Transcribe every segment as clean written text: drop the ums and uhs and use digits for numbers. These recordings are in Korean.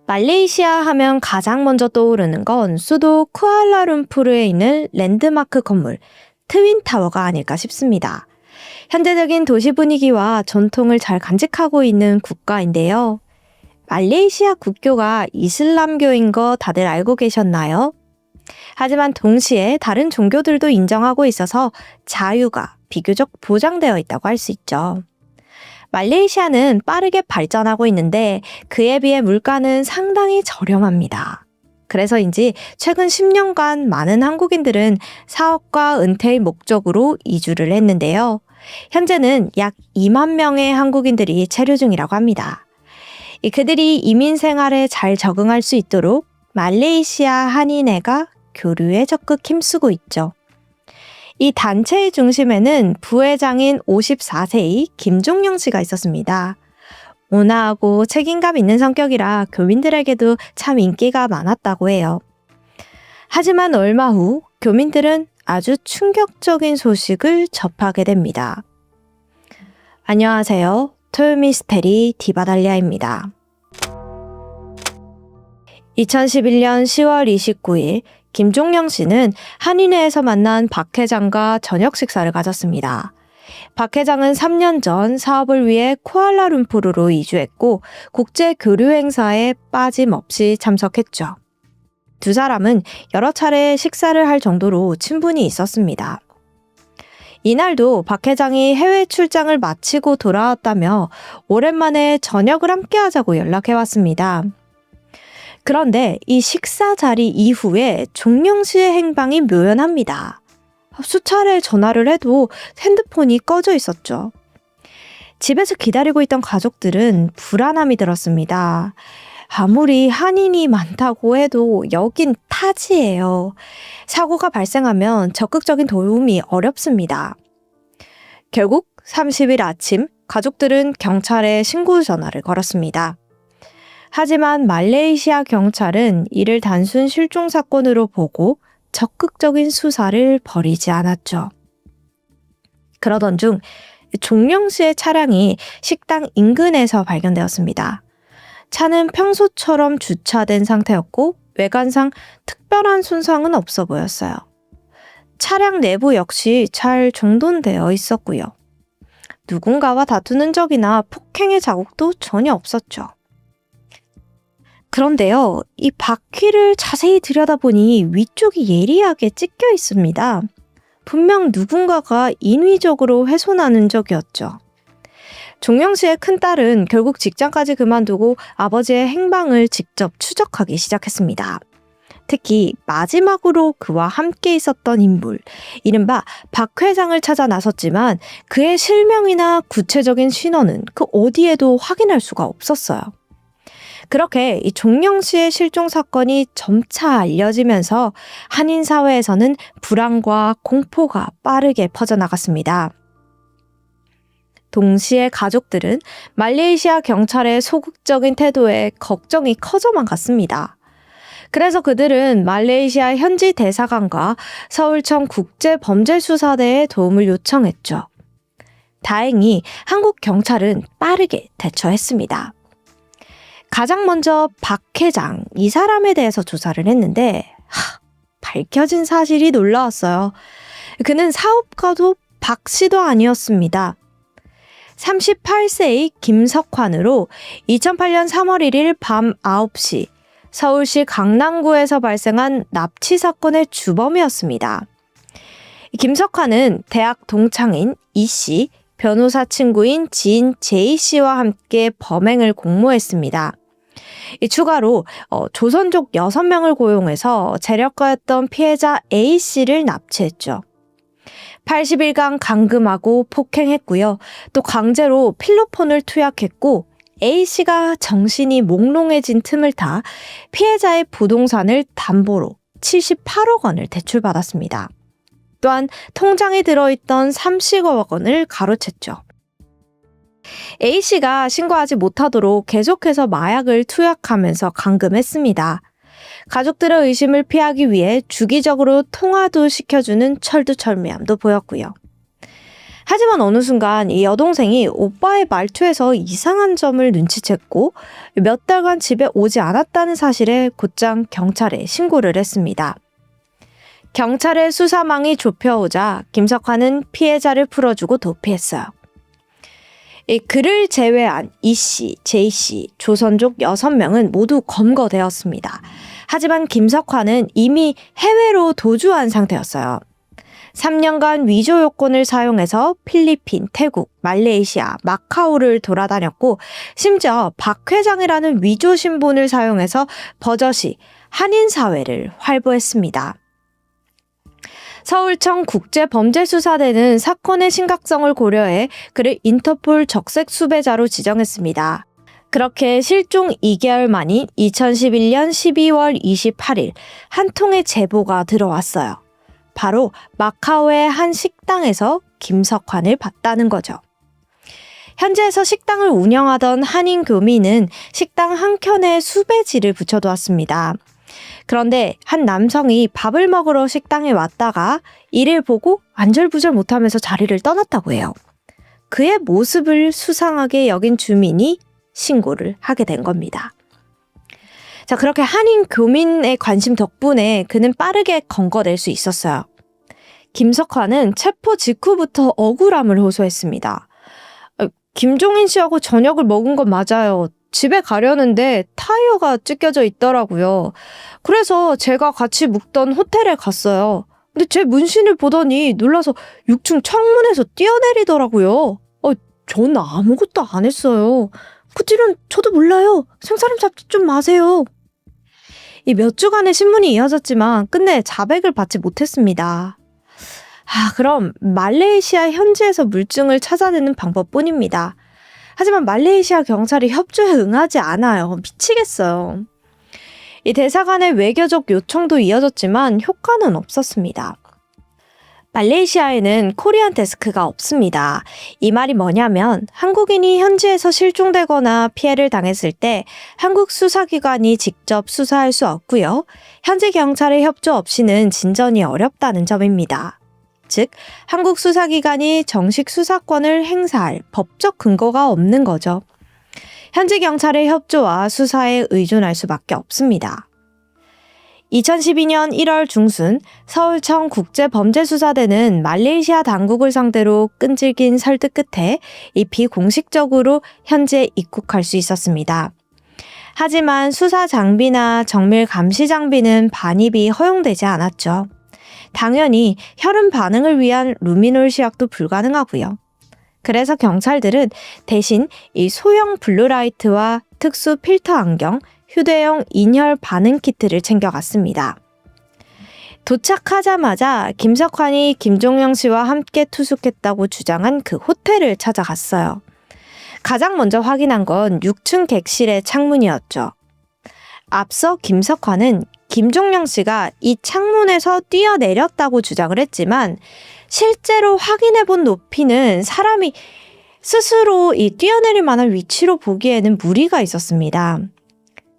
말레이시아 하면 가장 먼저 떠오르는 건 수도 쿠알라룸푸르에 있는 랜드마크 건물 트윈타워가 아닐까 싶습니다. 현대적인 도시 분위기와 전통을 잘 간직하고 있는 국가인데요. 말레이시아 국교가 이슬람교인 거 다들 알고 계셨나요? 하지만 동시에 다른 종교들도 인정하고 있어서 자유가 비교적 보장되어 있다고 할 수 있죠. 말레이시아는 빠르게 발전하고 있는데 그에 비해 물가는 상당히 저렴합니다. 그래서인지 최근 10년간 많은 한국인들은 사업과 은퇴의 목적으로 이주를 했는데요. 현재는 약 2만 명의 한국인들이 체류 중이라고 합니다. 그들이 이민 생활에 잘 적응할 수 있도록 말레이시아 한인회가 교류에 적극 힘쓰고 있죠. 이 단체의 중심에는 부회장인 54세의 김종영 씨가 있었습니다. 온화하고 책임감 있는 성격이라 교민들에게도 참 인기가 많았다고 해요. 하지만 얼마 후 교민들은 아주 충격적인 소식을 접하게 됩니다. 안녕하세요. 토요미스테리 디바달리아입니다. 2011년 10월 29일 김종영 씨는 한인회에서 만난 박 회장과 저녁 식사를 가졌습니다. 박 회장은 3년 전 사업을 위해 쿠알라룸푸르로 이주했고 국제 교류 행사에 빠짐없이 참석했죠. 두 사람은 여러 차례 식사를 할 정도로 친분이 있었습니다. 이날도 박 회장이 해외 출장을 마치고 돌아왔다며 오랜만에 저녁을 함께 하자고 연락해왔습니다. 그런데 이 식사 자리 이후에 종영 씨의 행방이 묘연합니다. 수차례 전화를 해도 핸드폰이 꺼져 있었죠. 집에서 기다리고 있던 가족들은 불안함이 들었습니다. 아무리 한인이 많다고 해도 여긴 타지예요. 사고가 발생하면 적극적인 도움이 어렵습니다. 결국 30일 아침 가족들은 경찰에 신고 전화를 걸었습니다. 하지만 말레이시아 경찰은 이를 단순 실종 사건으로 보고 적극적인 수사를 벌이지 않았죠. 그러던 중 종영 씨의 차량이 식당 인근에서 발견되었습니다. 차는 평소처럼 주차된 상태였고 외관상 특별한 손상은 없어 보였어요. 차량 내부 역시 잘 정돈되어 있었고요. 누군가와 다투는 적이나 폭행의 자국도 전혀 없었죠. 그런데요, 이 바퀴를 자세히 들여다보니 위쪽이 예리하게 찢겨 있습니다. 분명 누군가가 인위적으로 훼손하는 적이었죠. 종영 씨의 큰딸은 결국 직장까지 그만두고 아버지의 행방을 직접 추적하기 시작했습니다. 특히 마지막으로 그와 함께 있었던 인물, 이른바 박 회장을 찾아 나섰지만 그의 실명이나 구체적인 신원은 그 어디에도 확인할 수가 없었어요. 그렇게 이 종영 씨의 실종 사건이 점차 알려지면서 한인 사회에서는 불안과 공포가 빠르게 퍼져나갔습니다. 동시에 가족들은 말레이시아 경찰의 소극적인 태도에 걱정이 커져만 갔습니다. 그래서 그들은 말레이시아 현지 대사관과 서울청 국제범죄수사대에 도움을 요청했죠. 다행히 한국 경찰은 빠르게 대처했습니다. 가장 먼저 박 회장, 이 사람에 대해서 조사를 했는데 밝혀진 사실이 놀라웠어요. 그는 사업가도 박 씨도 아니었습니다. 38세의 김석환으로 2008년 3월 1일 밤 9시 서울시 강남구에서 발생한 납치 사건의 주범이었습니다. 김석환은 대학 동창인 이 씨, 변호사 친구인 지인 제이 씨와 함께 범행을 공모했습니다. 추가로 조선족 6명을 고용해서 재력가였던 피해자 A 씨를 납치했죠. 80일간 감금하고 폭행했고요. 또 강제로 필로폰을 투약했고 A 씨가 정신이 몽롱해진 틈을 타 피해자의 부동산을 담보로 78억 원을 대출받았습니다. 또한 통장에 들어있던 30억 원을 가로챘죠. A씨가 신고하지 못하도록 계속해서 마약을 투약하면서 감금했습니다. 가족들의 의심을 피하기 위해 주기적으로 통화도 시켜주는 철두철미함도 보였고요. 하지만 어느 순간 이 여동생이 오빠의 말투에서 이상한 점을 눈치챘고 몇 달간 집에 오지 않았다는 사실에 곧장 경찰에 신고를 했습니다. 경찰의 수사망이 좁혀오자 김석환은 피해자를 풀어주고 도피했어요. 그를 제외한 이씨, 제이씨, 조선족 6명은 모두 검거되었습니다. 하지만 김석환은 이미 해외로 도주한 상태였어요. 3년간 위조 요건을 사용해서 필리핀, 태국, 말레이시아, 마카오를 돌아다녔고 심지어 박 회장이라는 위조 신분을 사용해서 버젓이 한인사회를 활보했습니다. 서울청 국제범죄수사대는 사건의 심각성을 고려해 그를 인터폴 적색 수배자로 지정했습니다. 그렇게 실종 2개월 만인 2011년 12월 28일 한 통의 제보가 들어왔어요. 바로 마카오의 한 식당에서 김석환을 봤다는 거죠. 현지에서 식당을 운영하던 한인 교민은 식당 한켠에 수배지를 붙여두었습니다. 그런데 한 남성이 밥을 먹으러 식당에 왔다가 이를 보고 안절부절 못하면서 자리를 떠났다고 해요. 그의 모습을 수상하게 여긴 주민이 신고를 하게 된 겁니다. 자, 그렇게 한인 교민의 관심 덕분에 그는 빠르게 검거될 수 있었어요. 김석환은 체포 직후부터 억울함을 호소했습니다. 김종인 씨하고 저녁을 먹은 건 맞아요. 집에 가려는데 타이어가 찢겨져 있더라고요. 그래서 제가 같이 묵던 호텔에 갔어요. 근데 제 문신을 보더니 놀라서 6층 창문에서 뛰어내리더라고요. 전 아무것도 안 했어요. 그 뒤는 저도 몰라요. 생사람 잡지 좀 마세요. 이 몇 주간의 신문이 이어졌지만 끝내 자백을 받지 못했습니다. 그럼 말레이시아 현지에서 물증을 찾아내는 방법뿐입니다. 하지만 말레이시아 경찰이 협조에 응하지 않아요. 미치겠어요. 이 대사관의 외교적 요청도 이어졌지만 효과는 없었습니다. 말레이시아에는 코리안 데스크가 없습니다. 이 말이 뭐냐면 한국인이 현지에서 실종되거나 피해를 당했을 때 한국 수사기관이 직접 수사할 수 없고요. 현지 경찰의 협조 없이는 진전이 어렵다는 점입니다. 즉, 한국 수사기관이 정식 수사권을 행사할 법적 근거가 없는 거죠. 현지 경찰의 협조와 수사에 의존할 수밖에 없습니다. 2012년 1월 중순 서울청 국제범죄수사대는 말레이시아 당국을 상대로 끈질긴 설득 끝에 이 비공식적으로 현지에 입국할 수 있었습니다. 하지만 수사 장비나 정밀 감시 장비는 반입이 허용되지 않았죠. 당연히 혈흔 반응을 위한 루미놀 시약도 불가능하고요. 그래서 경찰들은 대신 이 소형 블루라이트와 특수 필터 안경, 휴대용 인혈 반응 키트를 챙겨갔습니다. 도착하자마자 김석환이 김종영 씨와 함께 투숙했다고 주장한 그 호텔을 찾아갔어요. 가장 먼저 확인한 건 6층 객실의 창문이었죠. 앞서 김석환은 김종영 씨가 이 창문에서 뛰어내렸다고 주장을 했지만 실제로 확인해본 높이는 사람이 스스로 이 뛰어내릴 만한 위치로 보기에는 무리가 있었습니다.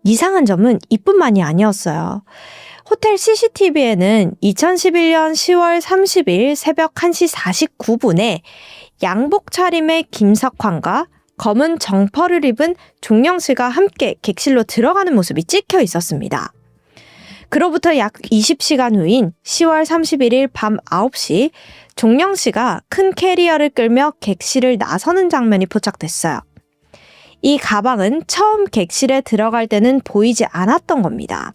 이상한 점은 이뿐만이 아니었어요. 호텔 CCTV에는 2011년 10월 30일 새벽 1시 49분에 양복 차림의 김석환과 검은 정퍼를 입은 종영 씨가 함께 객실로 들어가는 모습이 찍혀 있었습니다. 그로부터 약 20시간 후인 10월 31일 밤 9시 종영 씨가 큰 캐리어를 끌며 객실을 나서는 장면이 포착됐어요. 이 가방은 처음 객실에 들어갈 때는 보이지 않았던 겁니다.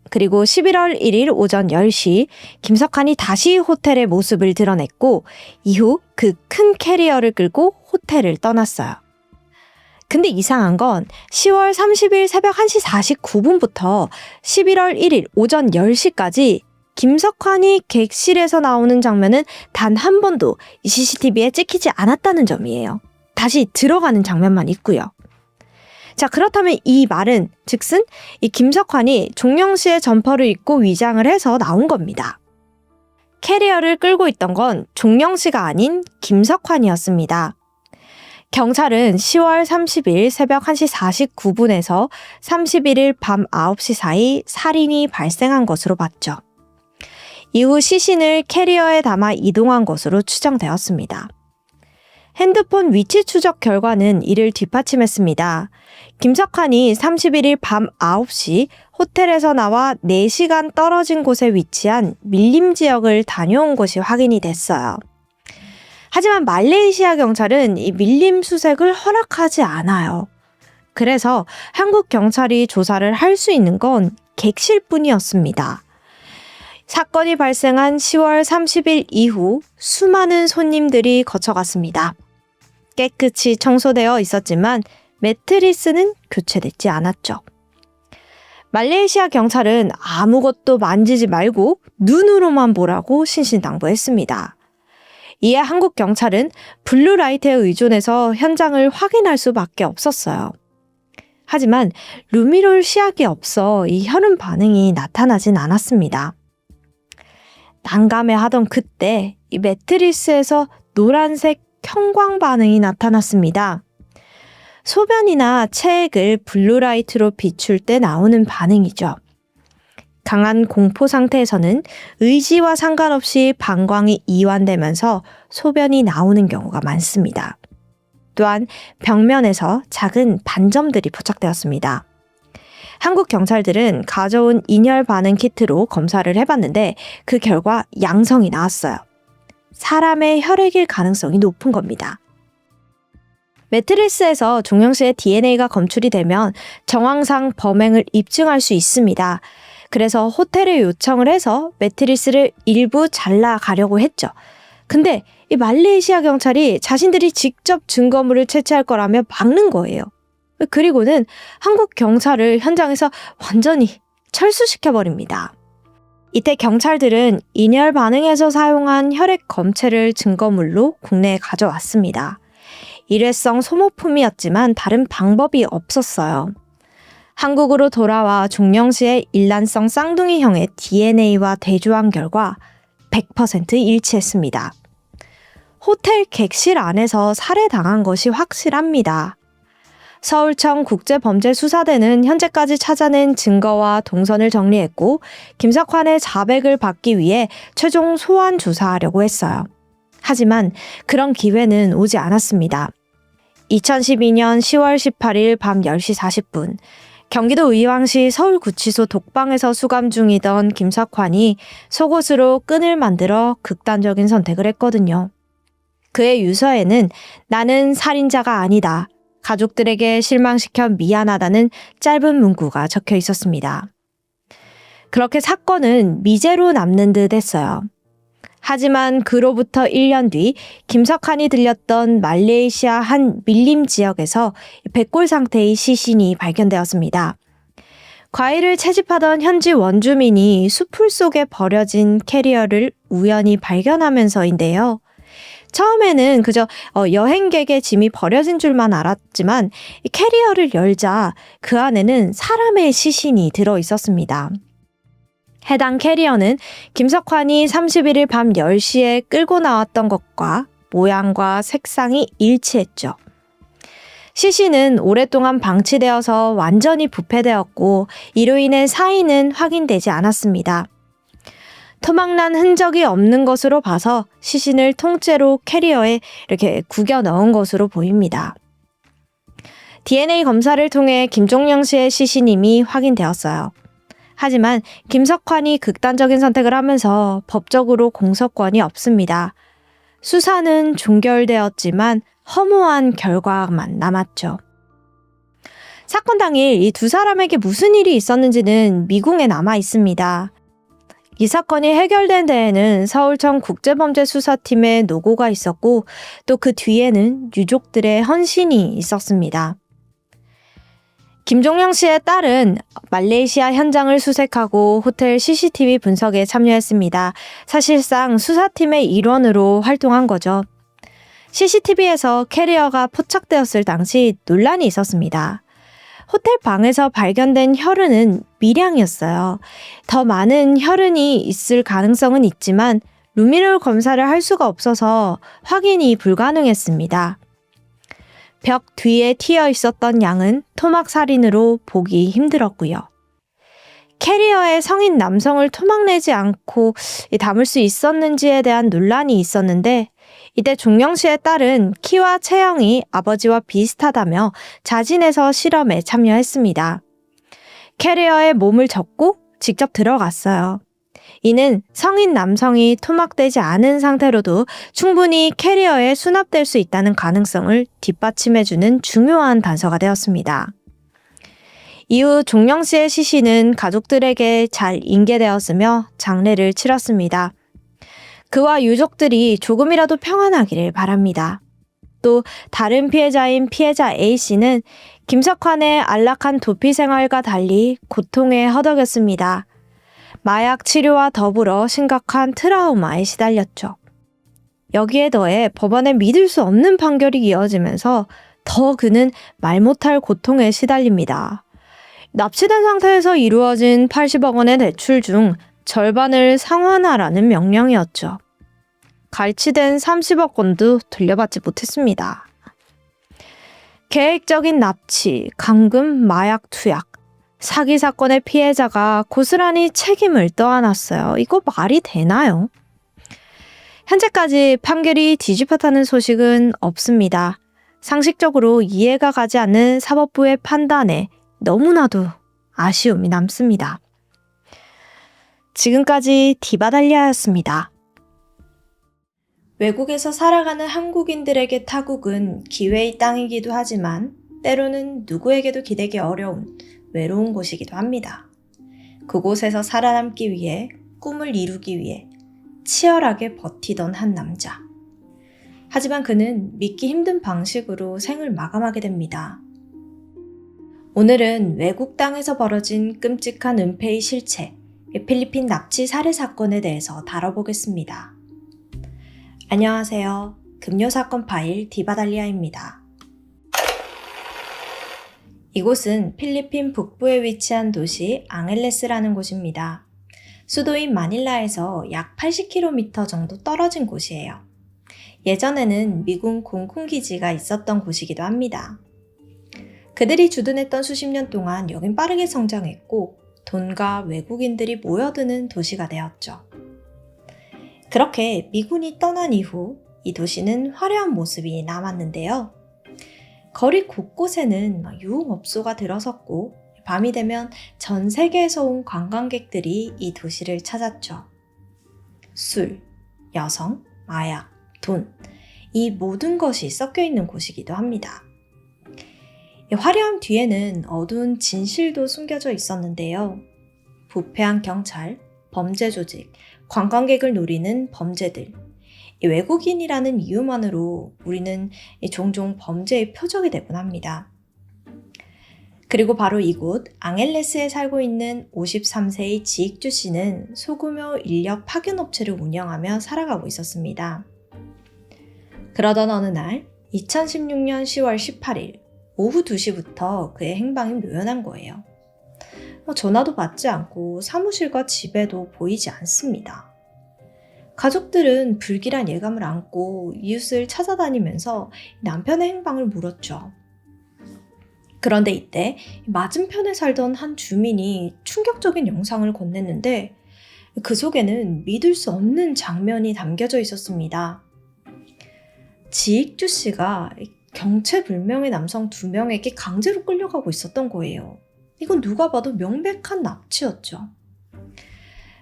그리고 11월 1일 오전 10시 김석환이 다시 호텔의 모습을 드러냈고 이후 그 큰 캐리어를 끌고 호텔을 떠났어요. 근데 이상한 건 10월 30일 새벽 1시 49분부터 11월 1일 오전 10시까지 김석환이 객실에서 나오는 장면은 단 한 번도 이 CCTV에 찍히지 않았다는 점이에요. 다시 들어가는 장면만 있고요. 자, 그렇다면 이 말은 즉슨 이 김석환이 종영 씨의 점퍼를 입고 위장을 해서 나온 겁니다. 캐리어를 끌고 있던 건 종영 씨가 아닌 김석환이었습니다. 경찰은 10월 30일 새벽 1시 49분에서 31일 밤 9시 사이 살인이 발생한 것으로 봤죠. 이후 시신을 캐리어에 담아 이동한 것으로 추정되었습니다. 핸드폰 위치 추적 결과는 이를 뒷받침했습니다. 김석환이 31일 밤 9시 호텔에서 나와 4시간 떨어진 곳에 위치한 밀림 지역을 다녀온 것이 확인이 됐어요. 하지만 말레이시아 경찰은 이 밀림 수색을 허락하지 않아요. 그래서 한국 경찰이 조사를 할 수 있는 건 객실뿐이었습니다. 사건이 발생한 10월 30일 이후 수많은 손님들이 거쳐갔습니다. 깨끗이 청소되어 있었지만 매트리스는 교체되지 않았죠. 말레이시아 경찰은 아무것도 만지지 말고 눈으로만 보라고 신신당부했습니다. 이에 한국 경찰은 블루라이트에 의존해서 현장을 확인할 수밖에 없었어요. 하지만 루미놀 시약이 없어 이 혈흔 반응이 나타나진 않았습니다. 난감해하던 그때 이 매트리스에서 노란색 형광 반응이 나타났습니다. 소변이나 체액을 블루라이트로 비출 때 나오는 반응이죠. 강한 공포 상태에서는 의지와 상관없이 방광이 이완되면서 소변이 나오는 경우가 많습니다. 또한 벽면에서 작은 반점들이 포착되었습니다. 한국 경찰들은 가져온 인열 반응 키트로 검사를 해봤는데 그 결과 양성이 나왔어요. 사람의 혈액일 가능성이 높은 겁니다. 매트리스에서 종영 씨의 DNA가 검출이 되면 정황상 범행을 입증할 수 있습니다. 그래서 호텔에 요청을 해서 매트리스를 일부 잘라가려고 했죠. 근데 이 말레이시아 경찰이 자신들이 직접 증거물을 채취할 거라며 막는 거예요. 그리고는 한국 경찰을 현장에서 완전히 철수시켜버립니다. 이때 경찰들은 인열 반응에서 사용한 혈액 검체를 증거물로 국내에 가져왔습니다. 일회성 소모품이었지만 다른 방법이 없었어요. 한국으로 돌아와 종영씨의 일란성 쌍둥이형의 DNA와 대조한 결과 100% 일치했습니다. 호텔 객실 안에서 살해당한 것이 확실합니다. 서울청 국제범죄수사대는 현재까지 찾아낸 증거와 동선을 정리했고 김석환의 자백을 받기 위해 최종 소환 조사하려고 했어요. 하지만 그런 기회는 오지 않았습니다. 2012년 10월 18일 밤 10시 40분 경기도 의왕시 서울구치소 독방에서 수감 중이던 김석환이 속옷으로 끈을 만들어 극단적인 선택을 했거든요. 그의 유서에는 나는 살인자가 아니다. 가족들에게 실망시켜 미안하다는 짧은 문구가 적혀 있었습니다. 그렇게 사건은 미제로 남는 듯 했어요. 하지만 그로부터 1년 뒤 김석환이 들렸던 말레이시아 한 밀림 지역에서 백골 상태의 시신이 발견되었습니다. 과일을 채집하던 현지 원주민이 수풀 속에 버려진 캐리어를 우연히 발견하면서인데요. 처음에는 그저 여행객의 짐이 버려진 줄만 알았지만 이 캐리어를 열자 그 안에는 사람의 시신이 들어 있었습니다. 해당 캐리어는 김석환이 31일 밤 10시에 끌고 나왔던 것과 모양과 색상이 일치했죠. 시신은 오랫동안 방치되어서 완전히 부패되었고 이로 인해 사인은 확인되지 않았습니다. 토막난 흔적이 없는 것으로 봐서 시신을 통째로 캐리어에 이렇게 구겨 넣은 것으로 보입니다. DNA 검사를 통해 김종영 씨의 시신임이 확인되었어요. 하지만 김석환이 극단적인 선택을 하면서 법적으로 공소권이 없습니다. 수사는 종결되었지만 허무한 결과만 남았죠. 사건 당일 이 두 사람에게 무슨 일이 있었는지는 미궁에 남아 있습니다. 이 사건이 해결된 데에는 서울청 국제범죄수사팀의 노고가 있었고 또 그 뒤에는 유족들의 헌신이 있었습니다. 김종영 씨의 딸은 말레이시아 현장을 수색하고 호텔 CCTV 분석에 참여했습니다. 사실상 수사팀의 일원으로 활동한 거죠. CCTV에서 캐리어가 포착되었을 당시 논란이 있었습니다. 호텔 방에서 발견된 혈흔은 미량이었어요. 더 많은 혈흔이 있을 가능성은 있지만 루미놀 검사를 할 수가 없어서 확인이 불가능했습니다. 벽 뒤에 튀어 있었던 양은 토막살인으로 보기 힘들었고요. 캐리어에 성인 남성을 토막내지 않고 담을 수 있었는지에 대한 논란이 있었는데 이때 종영 씨의 딸은 키와 체형이 아버지와 비슷하다며 자진해서 실험에 참여했습니다. 캐리어에 몸을 젓고 직접 들어갔어요. 이는 성인 남성이 토막되지 않은 상태로도 충분히 캐리어에 수납될 수 있다는 가능성을 뒷받침해주는 중요한 단서가 되었습니다. 이후 종영 씨의 시신은 가족들에게 잘 인계되었으며 장례를 치렀습니다. 그와 유족들이 조금이라도 평안하기를 바랍니다. 또 다른 피해자인 피해자 A씨는 김석환의 안락한 도피 생활과 달리 고통에 허덕였습니다. 마약 치료와 더불어 심각한 트라우마에 시달렸죠. 여기에 더해 법원의 믿을 수 없는 판결이 이어지면서 더 그는 말 못할 고통에 시달립니다. 납치된 상태에서 이루어진 80억 원의 대출 중 절반을 상환하라는 명령이었죠. 갈취된 30억 원도 돌려받지 못했습니다. 계획적인 납치, 감금, 마약 투약, 사기 사건의 피해자가 고스란히 책임을 떠안았어요. 이거 말이 되나요? 현재까지 판결이 뒤집혔다는 소식은 없습니다. 상식적으로 이해가 가지 않는 사법부의 판단에 너무나도 아쉬움이 남습니다. 지금까지 디바달리아였습니다. 외국에서 살아가는 한국인들에게 타국은 기회의 땅이기도 하지만 때로는 누구에게도 기대기 어려운 외로운 곳이기도 합니다. 그곳에서 살아남기 위해 꿈을 이루기 위해 치열하게 버티던 한 남자. 하지만 그는 믿기 힘든 방식으로 생을 마감하게 됩니다. 오늘은 외국 땅에서 벌어진 끔찍한 은폐의 실체, 필리핀 납치 살해 사건에 대해서 다뤄보겠습니다. 안녕하세요. 금요사건 파일 디바달리아입니다. 이곳은 필리핀 북부에 위치한 도시 앙헬레스라는 곳입니다. 수도인 마닐라에서 약 80km 정도 떨어진 곳이에요. 예전에는 미군 공군기지가 있었던 곳이기도 합니다. 그들이 주둔했던 수십 년 동안 여긴 빠르게 성장했고 돈과 외국인들이 모여드는 도시가 되었죠. 그렇게 미군이 떠난 이후 이 도시는 화려한 모습이 남았는데요. 거리 곳곳에는 유흥업소가 들어섰고 밤이 되면 전 세계에서 온 관광객들이 이 도시를 찾았죠. 술, 여성, 마약, 돈, 이 모든 것이 섞여 있는 곳이기도 합니다. 화려함 뒤에는 어두운 진실도 숨겨져 있었는데요. 부패한 경찰, 범죄 조직, 관광객을 노리는 범죄들, 외국인이라는 이유만으로 우리는 종종 범죄의 표적이 되곤 합니다. 그리고 바로 이곳 앙헬레스에 살고 있는 53세의 지익주 씨는 소규모 인력 파견업체를 운영하며 살아가고 있었습니다. 그러던 어느 날 2016년 10월 18일 오후 2시부터 그의 행방이 묘연한 거예요. 전화도 받지 않고 사무실과 집에도 보이지 않습니다. 가족들은 불길한 예감을 안고 이웃을 찾아다니면서 남편의 행방을 물었죠. 그런데 이때 맞은편에 살던 한 주민이 충격적인 영상을 건넸는데 그 속에는 믿을 수 없는 장면이 담겨져 있었습니다. 지익주 씨가 정체불명의 남성 2명에게 강제로 끌려가고 있었던 거예요. 이건 누가 봐도 명백한 납치였죠.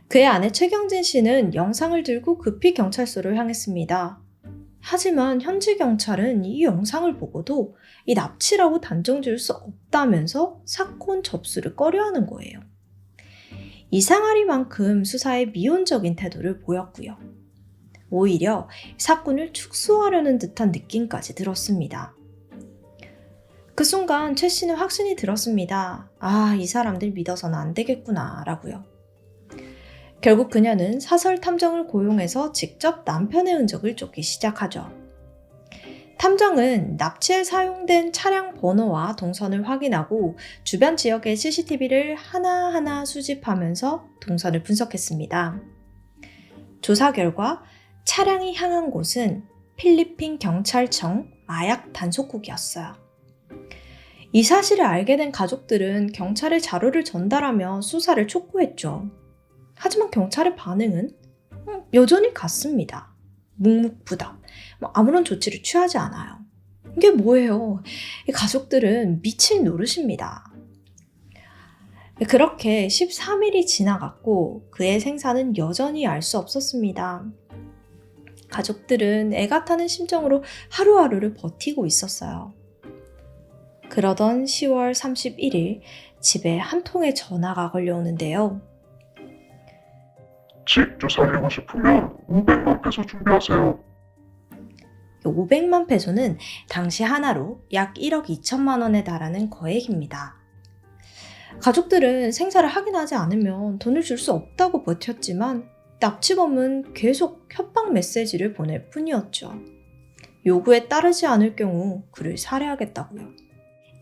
그의 아내 최경진 씨는 영상을 들고 급히 경찰서를 향했습니다. 하지만 현지 경찰은 이 영상을 보고도 이 납치라고 단정 지을 수 없다면서 사건 접수를 꺼려하는 거예요. 이상하리만큼 수사에 미온적인 태도를 보였고요. 오히려 사건을 축소하려는 듯한 느낌까지 들었습니다. 그 순간 최 씨는 확신이 들었습니다. 이 사람들 믿어서는 안 되겠구나 라고요. 결국 그녀는 사설 탐정을 고용해서 직접 남편의 흔적을 쫓기 시작하죠. 탐정은 납치에 사용된 차량 번호와 동선을 확인하고 주변 지역의 CCTV를 하나하나 수집하면서 동선을 분석했습니다. 조사 결과 차량이 향한 곳은 필리핀 경찰청 마약 단속국이었어요. 이 사실을 알게 된 가족들은 경찰에 자료를 전달하며 수사를 촉구했죠. 하지만 경찰의 반응은 여전히 같습니다. 묵묵부답, 아무런 조치를 취하지 않아요. 이게 뭐예요? 이 가족들은 미칠 노릇입니다. 그렇게 13일이 지나갔고 그의 생사는 여전히 알 수 없었습니다. 가족들은 애가 타는 심정으로 하루하루를 버티고 있었어요. 그러던 10월 31일 집에 한 통의 전화가 걸려오는데요. 직접 살리고 싶으면 500만 페소 준비하세요. 500만 페소는 당시 하나로 약 1억 2천만 원에 달하는 거액입니다. 가족들은 생사를 확인하지 않으면 돈을 줄 수 없다고 버텼지만 납치범은 계속 협박 메시지를 보낼 뿐이었죠. 요구에 따르지 않을 경우 그를 살해하겠다고요.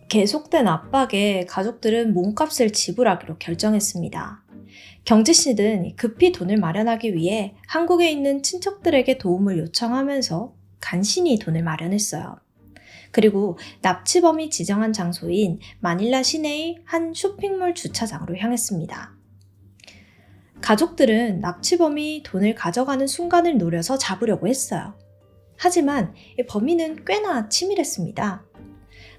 계속된 압박에 가족들은 몸값을 지불하기로 결정했습니다. 경지 씨는 급히 돈을 마련하기 위해 한국에 있는 친척들에게 도움을 요청하면서 간신히 돈을 마련했어요. 그리고 납치범이 지정한 장소인 마닐라 시내의 한 쇼핑몰 주차장으로 향했습니다. 가족들은 납치범이 돈을 가져가는 순간을 노려서 잡으려고 했어요. 하지만 범인은 꽤나 치밀했습니다.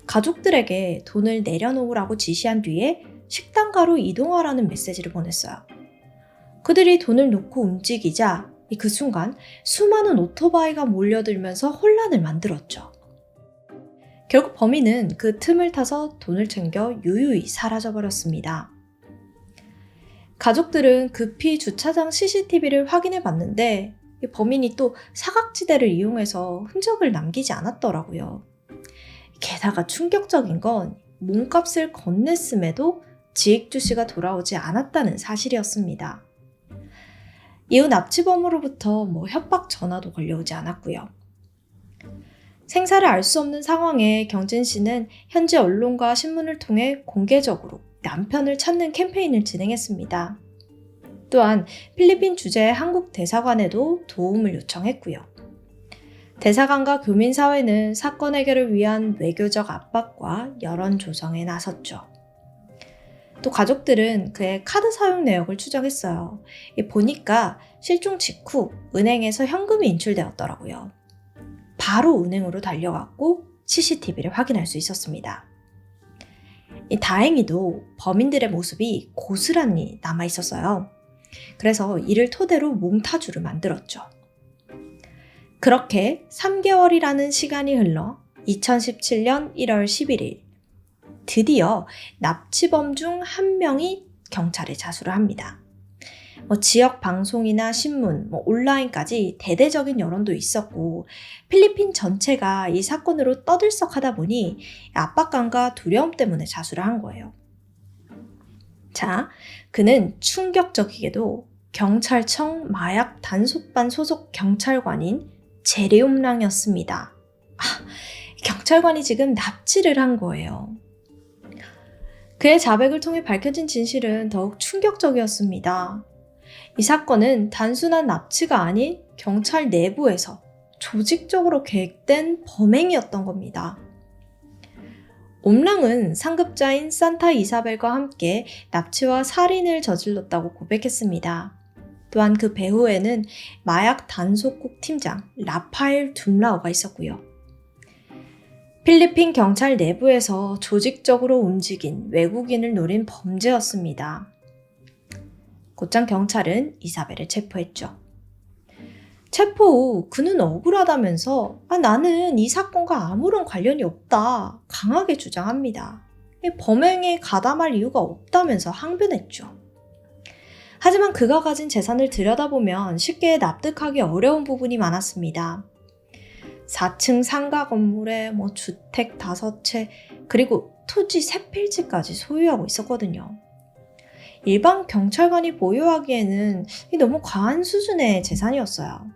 가족들에게 돈을 내려놓으라고 지시한 뒤에 식당가로 이동하라는 메시지를 보냈어요. 그들이 돈을 놓고 움직이자 그 순간 수많은 오토바이가 몰려들면서 혼란을 만들었죠. 결국 범인은 그 틈을 타서 돈을 챙겨 유유히 사라져버렸습니다. 가족들은 급히 주차장 CCTV를 확인해 봤는데 범인이 또 사각지대를 이용해서 흔적을 남기지 않았더라고요. 게다가 충격적인 건 몸값을 건넸음에도 지익주 씨가 돌아오지 않았다는 사실이었습니다. 이후 납치범으로부터 협박 전화도 걸려오지 않았고요. 생사를 알 수 없는 상황에 경진 씨는 현지 언론과 신문을 통해 공개적으로 남편을 찾는 캠페인을 진행했습니다. 또한 필리핀 주재 한국 대사관에도 도움을 요청했고요. 대사관과 교민사회는 사건 해결을 위한 외교적 압박과 여론 조성에 나섰죠. 또 가족들은 그의 카드 사용 내역을 추적했어요. 보니까 실종 직후 은행에서 현금이 인출되었더라고요. 바로 은행으로 달려갔고 CCTV를 확인할 수 있었습니다. 다행히도 범인들의 모습이 고스란히 남아있었어요. 그래서 이를 토대로 몽타주를 만들었죠. 그렇게 3개월이라는 시간이 흘러 2017년 1월 11일 드디어 납치범 중 한 명이 경찰에 자수를 합니다. 지역 방송이나 신문, 온라인까지 대대적인 여론도 있었고 필리핀 전체가 이 사건으로 떠들썩하다 보니 압박감과 두려움 때문에 자수를 한 거예요. 자, 그는 충격적이게도 경찰청 마약 단속반 소속 경찰관인 제레옴랑이었습니다. 경찰관이 지금 납치를 한 거예요. 그의 자백을 통해 밝혀진 진실은 더욱 충격적이었습니다. 이 사건은 단순한 납치가 아닌 경찰 내부에서 조직적으로 계획된 범행이었던 겁니다. 옴랑은 상급자인 산타 이사벨과 함께 납치와 살인을 저질렀다고 고백했습니다. 또한 그 배후에는 마약 단속국 팀장 라파엘 둠라오가 있었고요. 필리핀 경찰 내부에서 조직적으로 움직인 외국인을 노린 범죄였습니다. 곧장 경찰은 이사벨을 체포했죠. 체포 후 그는 억울하다면서 나는 이 사건과 아무런 관련이 없다 강하게 주장합니다. 범행에 가담할 이유가 없다면서 항변했죠. 하지만 그가 가진 재산을 들여다보면 쉽게 납득하기 어려운 부분이 많았습니다. 4층 상가 건물에 주택 5채 그리고 토지 3필지까지 소유하고 있었거든요. 일반 경찰관이 보유하기에는 너무 과한 수준의 재산이었어요.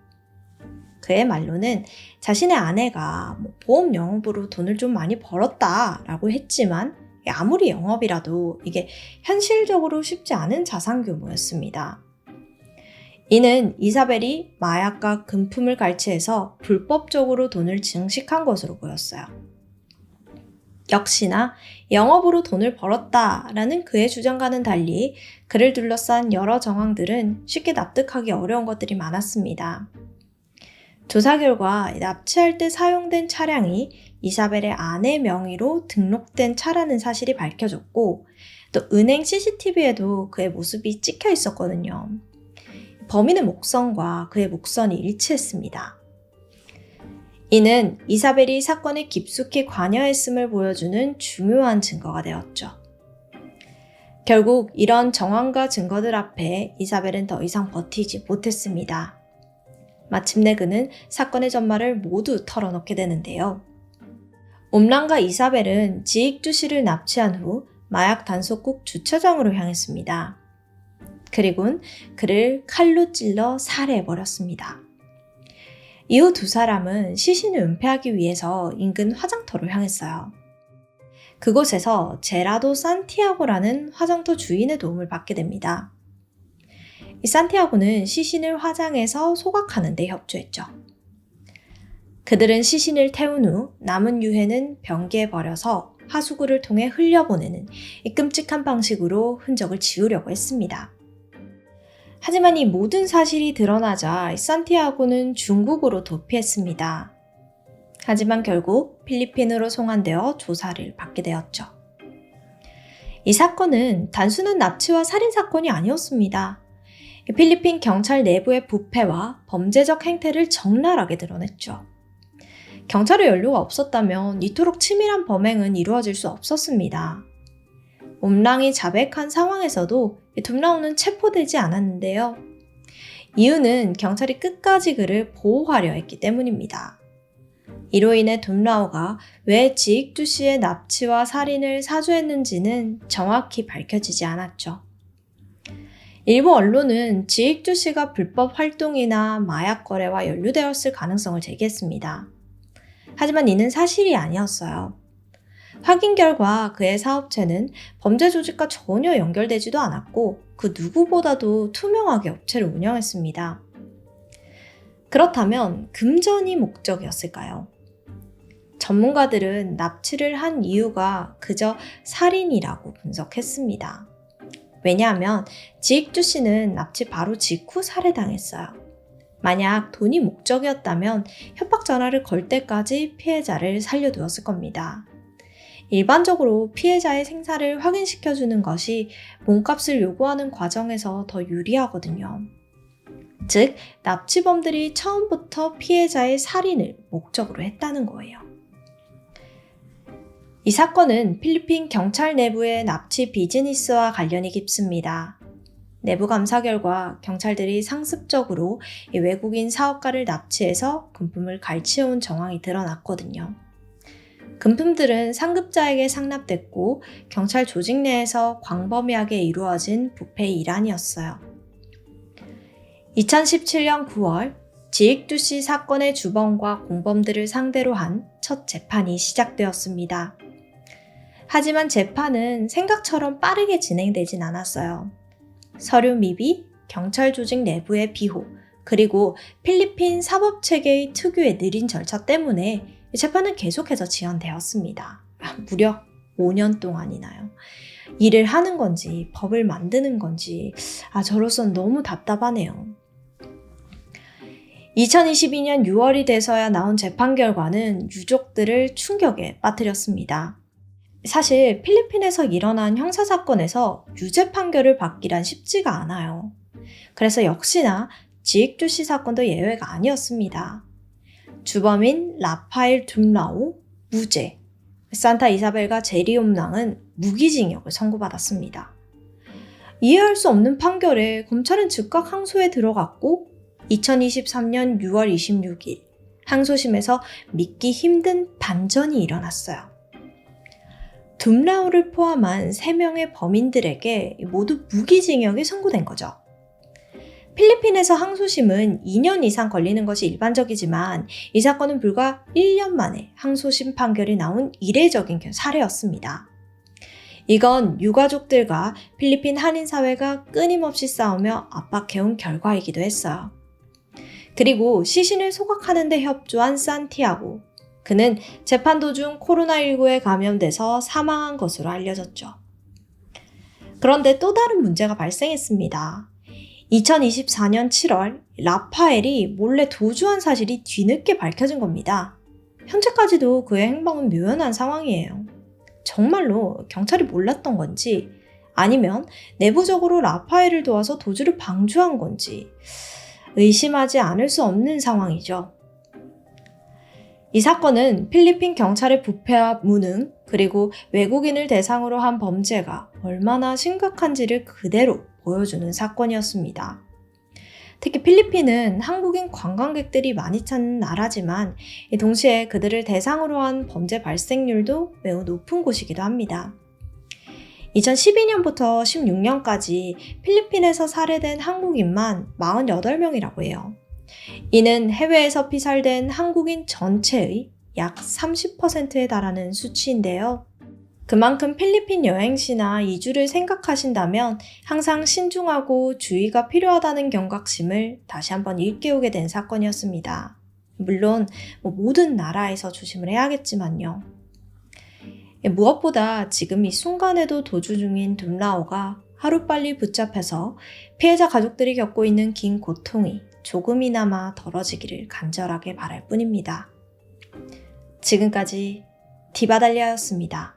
그의 말로는 자신의 아내가 보험 영업으로 돈을 좀 많이 벌었다라고 했지만 아무리 영업이라도 이게 현실적으로 쉽지 않은 자산 규모였습니다. 이는 이사벨이 마약과 금품을 갈취해서 불법적으로 돈을 증식한 것으로 보였어요. 역시나 영업으로 돈을 벌었다라는 그의 주장과는 달리 그를 둘러싼 여러 정황들은 쉽게 납득하기 어려운 것들이 많았습니다. 조사 결과 납치할 때 사용된 차량이 이사벨의 아내 명의로 등록된 차라는 사실이 밝혀졌고 또 은행 CCTV에도 그의 모습이 찍혀 있었거든요. 범인의 목선과 그의 목선이 일치했습니다. 이는 이사벨이 사건에 깊숙이 관여했음을 보여주는 중요한 증거가 되었죠. 결국 이런 정황과 증거들 앞에 이사벨은 더 이상 버티지 못했습니다. 마침내 그는 사건의 전말을 모두 털어놓게 되는데요. 옴란과 이사벨은 지익주 씨를 납치한 후 마약 단속국 주차장으로 향했습니다. 그리고는 그를 칼로 찔러 살해해버렸습니다. 이후 두 사람은 시신을 은폐하기 위해서 인근 화장터로 향했어요. 그곳에서 제라도 산티아고라는 화장터 주인의 도움을 받게 됩니다. 이 산티아고는 시신을 화장해서 소각하는 데 협조했죠. 그들은 시신을 태운 후 남은 유해는 변기에 버려서 하수구를 통해 흘려보내는 이 끔찍한 방식으로 흔적을 지우려고 했습니다. 하지만 이 모든 사실이 드러나자 산티아고는 중국으로 도피했습니다. 하지만 결국 필리핀으로 송환되어 조사를 받게 되었죠. 이 사건은 단순한 납치와 살인 사건이 아니었습니다. 필리핀 경찰 내부의 부패와 범죄적 행태를 적나라하게 드러냈죠. 경찰의 연루가 없었다면 이토록 치밀한 범행은 이루어질 수 없었습니다. 옴랑이 자백한 상황에서도 둠라오는 체포되지 않았는데요. 이유는 경찰이 끝까지 그를 보호하려 했기 때문입니다. 이로 인해 둠라오가 왜 지익주 씨의 납치와 살인을 사주했는지는 정확히 밝혀지지 않았죠. 일부 언론은 지익주 씨가 불법 활동이나 마약 거래와 연루되었을 가능성을 제기했습니다. 하지만 이는 사실이 아니었어요. 확인 결과 그의 사업체는 범죄 조직과 전혀 연결되지도 않았고 그 누구보다도 투명하게 업체를 운영했습니다. 그렇다면 금전이 목적이었을까요? 전문가들은 납치를 한 이유가 그저 살인이라고 분석했습니다. 왜냐하면 지익주 씨는 납치 바로 직후 살해당했어요. 만약 돈이 목적이었다면 협박 전화를 걸 때까지 피해자를 살려두었을 겁니다. 일반적으로 피해자의 생사를 확인시켜주는 것이 몸값을 요구하는 과정에서 더 유리하거든요. 즉, 납치범들이 처음부터 피해자의 살인을 목적으로 했다는 거예요. 이 사건은 필리핀 경찰 내부의 납치 비즈니스와 관련이 깊습니다. 내부 감사 결과 경찰들이 상습적으로 외국인 사업가를 납치해서 금품을 갈취해온 정황이 드러났거든요. 금품들은 상급자에게 상납됐고 경찰 조직 내에서 광범위하게 이루어진 부패의 일환이었어요. 2017년 9월 지익주 씨 사건의 주범과 공범들을 상대로 한 첫 재판이 시작되었습니다. 하지만 재판은 생각처럼 빠르게 진행되진 않았어요. 서류 미비, 경찰 조직 내부의 비호, 그리고 필리핀 사법체계의 특유의 느린 절차 때문에 재판은 계속해서 지연되었습니다. 무려 5년 동안이나요. 일을 하는 건지 법을 만드는 건지 저로선 너무 답답하네요. 2022년 6월이 돼서야 나온 재판 결과는 유족들을 충격에 빠뜨렸습니다. 사실 필리핀에서 일어난 형사사건에서 유죄 판결을 받기란 쉽지가 않아요. 그래서 역시나 지익주 씨 사건도 예외가 아니었습니다. 주범인 라파엘 둠라오 무죄, 산타 이사벨과 제리 옴랑은 무기징역을 선고받았습니다. 이해할 수 없는 판결에 검찰은 즉각 항소에 들어갔고 2023년 6월 26일 항소심에서 믿기 힘든 반전이 일어났어요. 둠라오를 포함한 3명의 범인들에게 모두 무기징역이 선고된 거죠. 필리핀에서 항소심은 2년 이상 걸리는 것이 일반적이지만 이 사건은 불과 1년 만에 항소심 판결이 나온 이례적인 사례였습니다. 이건 유가족들과 필리핀 한인 사회가 끊임없이 싸우며 압박해온 결과이기도 했어요. 그리고 시신을 소각하는 데 협조한 산티아고, 그는 재판 도중 코로나19에 감염돼서 사망한 것으로 알려졌죠. 그런데 또 다른 문제가 발생했습니다. 2024년 7월 라파엘이 몰래 도주한 사실이 뒤늦게 밝혀진 겁니다. 현재까지도 그의 행방은 묘연한 상황이에요. 정말로 경찰이 몰랐던 건지 아니면 내부적으로 라파엘을 도와서 도주를 방조한 건지 의심하지 않을 수 없는 상황이죠. 이 사건은 필리핀 경찰의 부패와 무능, 그리고 외국인을 대상으로 한 범죄가 얼마나 심각한지를 그대로 보여주는 사건이었습니다. 특히 필리핀은 한국인 관광객들이 많이 찾는 나라지만 동시에 그들을 대상으로 한 범죄 발생률도 매우 높은 곳이기도 합니다. 2012년부터 16년까지 필리핀에서 살해된 한국인만 48명이라고 해요. 이는 해외에서 피살된 한국인 전체의 약 30%에 달하는 수치인데요. 그만큼 필리핀 여행 시나 이주를 생각하신다면 항상 신중하고 주의가 필요하다는 경각심을 다시 한번 일깨우게 된 사건이었습니다. 물론 모든 나라에서 조심을 해야겠지만요. 무엇보다 지금 이 순간에도 도주 중인 둠라오가 하루빨리 붙잡혀서 피해자 가족들이 겪고 있는 긴 고통이 조금이나마 덜어지기를 간절하게 바랄 뿐입니다. 지금까지 디바달리아였습니다.